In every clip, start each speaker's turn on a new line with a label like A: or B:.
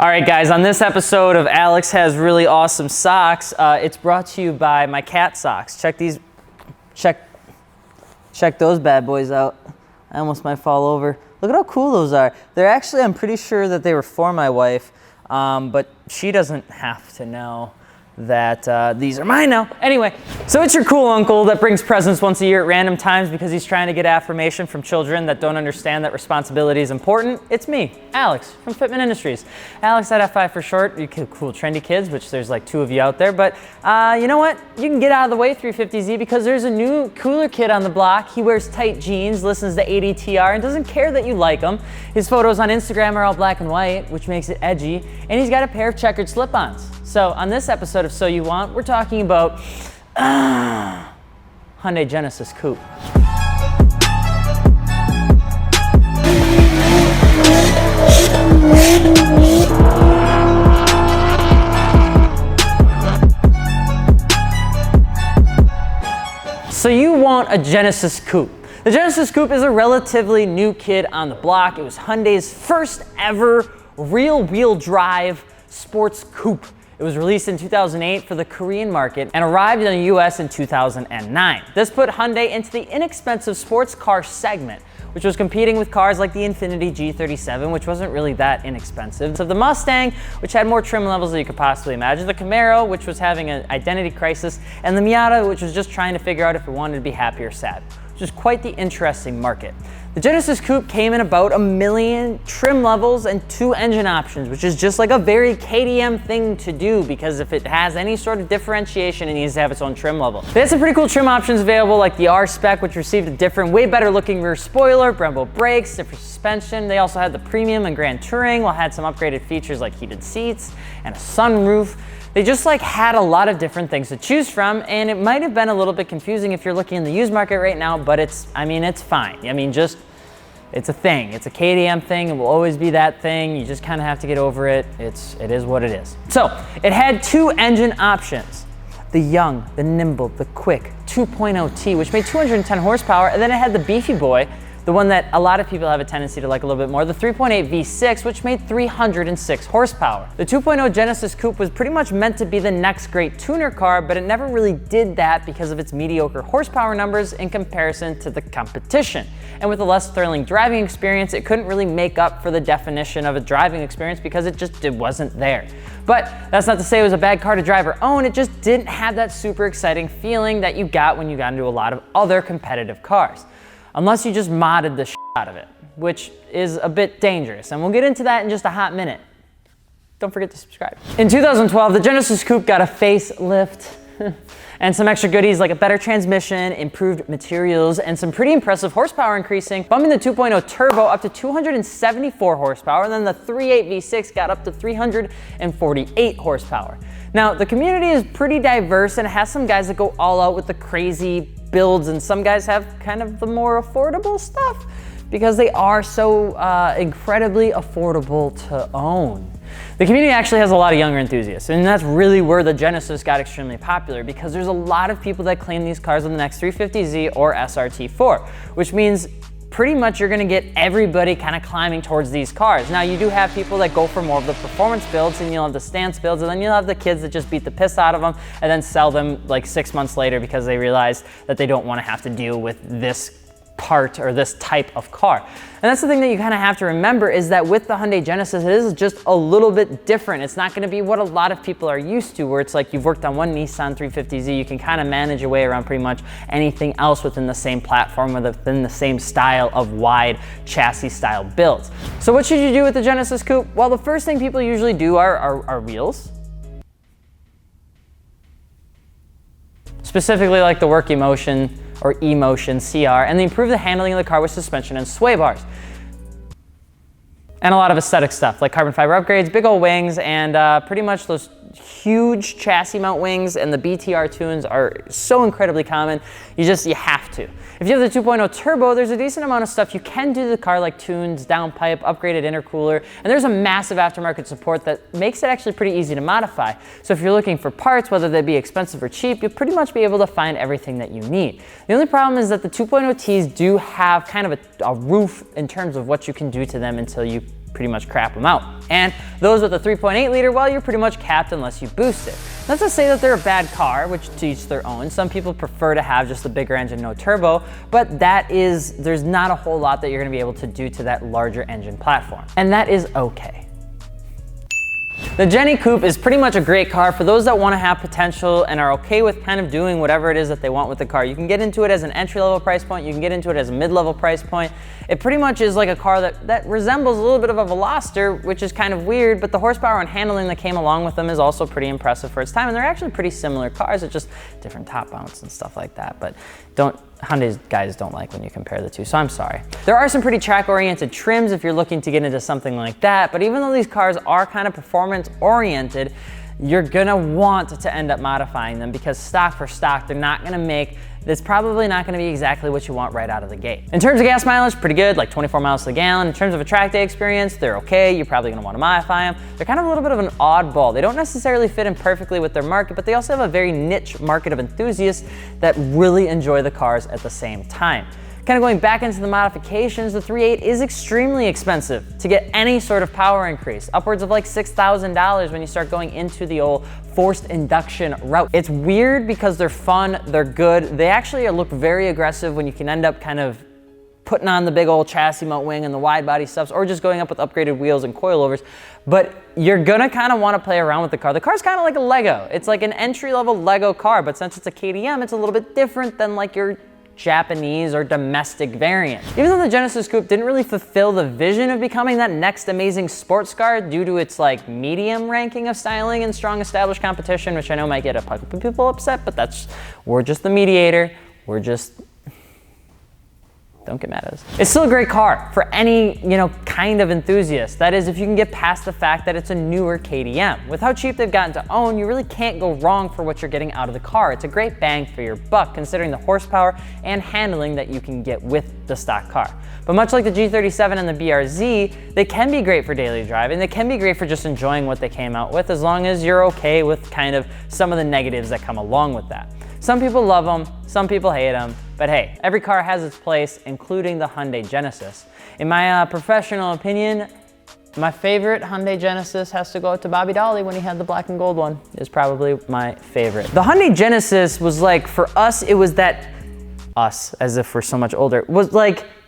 A: All right, guys, on this episode of Alex Has Really Awesome Socks, it's brought to you by my cat socks. Check these, check those bad boys out. I almost might fall over. Look at how cool those are. They're actually, I'm pretty sure that they were for my wife, but she doesn't have to know that these are mine now. Anyway, so it's your cool uncle that brings presents once a year at random times because he's trying to get affirmation from children that don't understand that responsibility is important. It's me, Alex, from Fitment Industries. Alex at F5 for short. You cool, trendy kids, which there's like 2 of you out there. But you know what? You can get out of the way, 350Z, because there's a new, cooler kid on the block. He wears tight jeans, listens to ADTR, and doesn't care that you like him. His photos on Instagram are all black and white, which makes it edgy. And he's got a pair of checkered slip-ons. So on this episode of So You Want, we're talking about Hyundai Genesis Coupe. So you want a Genesis Coupe. The Genesis Coupe is a relatively new kid on the block. It was Hyundai's first ever rear-wheel drive sports coupe. It was released in 2008 for the Korean market and arrived in the US in 2009. This put Hyundai into the inexpensive sports car segment, which was competing with cars like the Infiniti G37, which wasn't really that inexpensive. So the Mustang, which had more trim levels than you could possibly imagine, the Camaro, which was having an identity crisis, and the Miata, which was just trying to figure out if it wanted to be happy or sad, which is quite the interesting market. The Genesis Coupe came in about 1 million trim levels and 2 engine options, which is just like a very KDM thing to do, because if it has any sort of differentiation, it needs to have its own trim level. They had some pretty cool trim options available, like the Rspec, which received a different, way better looking rear spoiler, Brembo brakes, different suspension. They also had the Premium and Grand Touring, while had some upgraded features like heated seats and a sunroof. They just like had a lot of different things to choose from, and it might have been a little bit confusing if you're looking in the used market right now, but it's fine. I mean, it's a thing. It's a KDM thing. It will always be that thing. You just kind of have to get over it. It is what it is. So it had 2 engine options: the young, the nimble, the quick 2.0T, which made 210 horsepower, and then it had the beefy boy, the one that a lot of people have a tendency to like a little bit more, the 3.8 V6, which made 306 horsepower. The 2.0 Genesis Coupe was pretty much meant to be the next great tuner car, but it never really did that because of its mediocre horsepower numbers in comparison to the competition. And with a less thrilling driving experience, it couldn't really make up for the definition of a driving experience because it wasn't there. But that's not to say it was a bad car to drive or own, it just didn't have that super exciting feeling that you got when you got into a lot of other competitive cars. Unless you just modded the shit out of it, which is a bit dangerous. And we'll get into that in just a hot minute. Don't forget to subscribe. In 2012, the Genesis Coupe got a facelift and some extra goodies like a better transmission, improved materials, and some pretty impressive horsepower increasing, bumping the 2.0 turbo up to 274 horsepower, and then the 3.8 V6 got up to 348 horsepower. Now, the community is pretty diverse and it has some guys that go all out with the crazy builds, and some guys have kind of the more affordable stuff because they are so incredibly affordable to own. The community actually has a lot of younger enthusiasts, and that's really where the Genesis got extremely popular, because there's a lot of people that claim these cars on the next 350Z or SRT4, which means pretty much you're gonna get everybody kind of climbing towards these cars. Now, you do have people that go for more of the performance builds, and you'll have the stance builds, and then you'll have the kids that just beat the piss out of them and then sell them like 6 months later because they realize that they don't want to have to deal with this part or this type of car. And that's the thing that you kind of have to remember, is that with the Hyundai Genesis, it is just a little bit different. It's not going to be what a lot of people are used to, where it's like you've worked on one Nissan 350Z, you can kind of manage your way around pretty much anything else within the same platform, within the same style of wide chassis style builds. So what should you do with the Genesis Coupe? Well, the first thing people usually do are wheels. Specifically like the Work Emotion or Emotion CR, and they improve the handling of the car with suspension and sway bars. And a lot of aesthetic stuff like carbon fiber upgrades, big old wings, and pretty much those huge chassis mount wings and the BTR tunes are so incredibly common. You have to. If you have the 2.0 turbo, there's a decent amount of stuff you can do to the car, like tunes, downpipe, upgraded intercooler, and there's a massive aftermarket support that makes it actually pretty easy to modify. So if you're looking for parts, whether they be expensive or cheap, you'll pretty much be able to find everything that you need. The only problem is that the 2.0Ts do have kind of a roof in terms of what you can do to them until you pretty much crap them out. And those with a 3.8 liter, well, you're pretty much capped unless you boost it. Not to say that they're a bad car, which to each their own. Some people prefer to have just the bigger engine, no turbo, but there's not a whole lot that you're gonna be able to do to that larger engine platform. And that is okay. The Geni Coupe is pretty much a great car for those that want to have potential and are okay with kind of doing whatever it is that they want with the car. You can get into it as an entry-level price point, you can get into it as a mid-level price point. It pretty much is like a car that resembles a little bit of a Veloster, which is kind of weird, but the horsepower and handling that came along with them is also pretty impressive for its time, and they're actually pretty similar cars. It's just different top mounts and stuff like that, but Hyundai's guys don't like when you compare the two, so I'm sorry. There are some pretty track-oriented trims if you're looking to get into something like that, but even though these cars are kind of performance-oriented, you're gonna want to end up modifying them because stock for stock, it's probably not gonna be exactly what you want right out of the gate. In terms of gas mileage, pretty good, like 24 miles to the gallon. In terms of a track day experience, they're okay. You're probably gonna wanna modify them. They're kind of a little bit of an oddball. They don't necessarily fit in perfectly with their market, but they also have a very niche market of enthusiasts that really enjoy the cars at the same time. Kind of going back into the modifications, the 3.8 is extremely expensive to get any sort of power increase, upwards of like $6,000 when you start going into the old forced induction route. It's weird because they're fun, they're good. They actually look very aggressive when you can end up kind of putting on the big old chassis mount wing and the wide body stuffs, or just going up with upgraded wheels and coilovers. But you're gonna kind of want to play around with the car. The car's kind of like a Lego. It's like an entry-level Lego car, but since it's a KTM, it's a little bit different than like your Japanese or domestic variant. Even though the Genesis Coupe didn't really fulfill the vision of becoming that next amazing sports car due to its like medium ranking of styling and strong established competition, which I know might get a couple people upset, but we're just the mediator. Don't get mad at us. It's still a great car for any, kind of enthusiast. That is, if you can get past the fact that it's a newer KTM. With how cheap they've gotten to own, you really can't go wrong for what you're getting out of the car. It's a great bang for your buck, considering the horsepower and handling that you can get with the stock car. But much like the G37 and the BRZ, they can be great for daily driving. They can be great for just enjoying what they came out with, as long as you're okay with kind of some of the negatives that come along with that. Some people love them, some people hate them, but hey, every car has its place, including the Hyundai Genesis. In my professional opinion, my favorite Hyundai Genesis has to go to Bobby Dolly when he had the black and gold one. Is probably my favorite. The Hyundai Genesis was like, for us, it was us, as if we're so much older,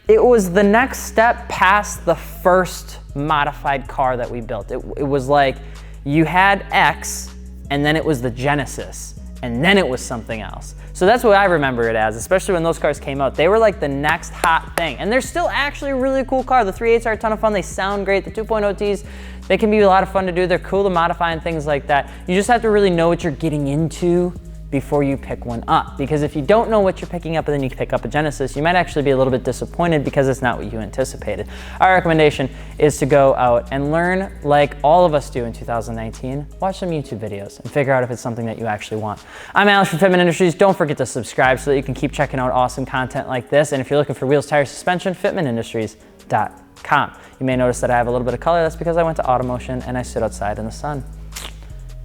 A: it was the next step past the first modified car that we built. It was like, you had X, and then it was the Genesis, and then it was something else. So that's what I remember it as, especially when those cars came out. They were like the next hot thing. And they're still actually a really cool car. The 3.8s are a ton of fun. They sound great. The 2.0Ts, they can be a lot of fun to do. They're cool to modify and things like that. You just have to really know what you're getting into before you pick one up. Because if you don't know what you're picking up and then you pick up a Genesis, you might actually be a little bit disappointed because it's not what you anticipated. Our recommendation is to go out and learn like all of us do in 2019. Watch some YouTube videos and figure out if it's something that you actually want. I'm Alex from Fitment Industries. Don't forget to subscribe so that you can keep checking out awesome content like this. And if you're looking for wheels, tires, suspension, fitmentindustries.com. You may notice that I have a little bit of color. That's because I went to Automotion and I stood outside in the sun.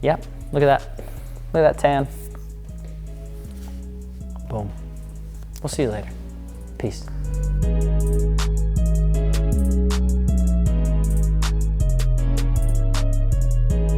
A: Yep, look at that. Look at that tan. Boom. We'll see you later. Peace.